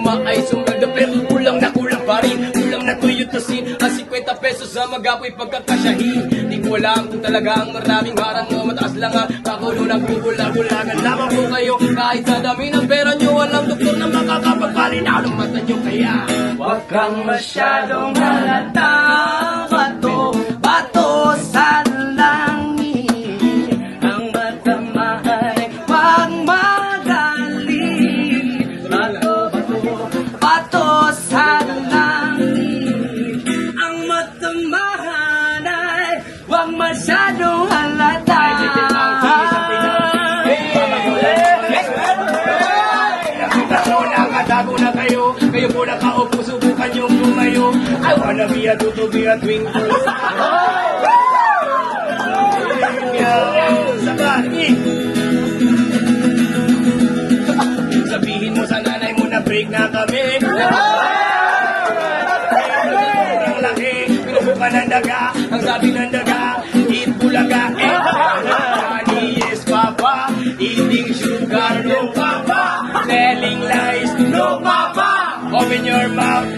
tumaas ay sumagda pero kulang na pa rin. Kulang na tuyo tasin ang 50 pesos sa magapoy pagkakasyahin. Di ko alam kung talagang maraming harang o mataas lang ang kakulo ng gugulag-gulagan. Lamang po kayo kahit sa dami ng pera nyo, walang doktor na makakapagpalinaw ng mata nyo. Kaya huwag kang masyadong halata. Bato sa langit, ang matamahan ay huwag magaling. Bato sa langit, ang matamahan ay huwag masyadong halata. Nakatago na kayo, kayo po nakaupo, subukan yung lumayo. I wanna be a tuto, be a twinkle. Sabihin mo sa nanay mo na break na kami. Ang laki, pinubukan ng daga. Ang sabi ng daga, eat bulaga. Honey, yes papa. Eating sugar, no papa. Telling lies, no papa. Open your mouth.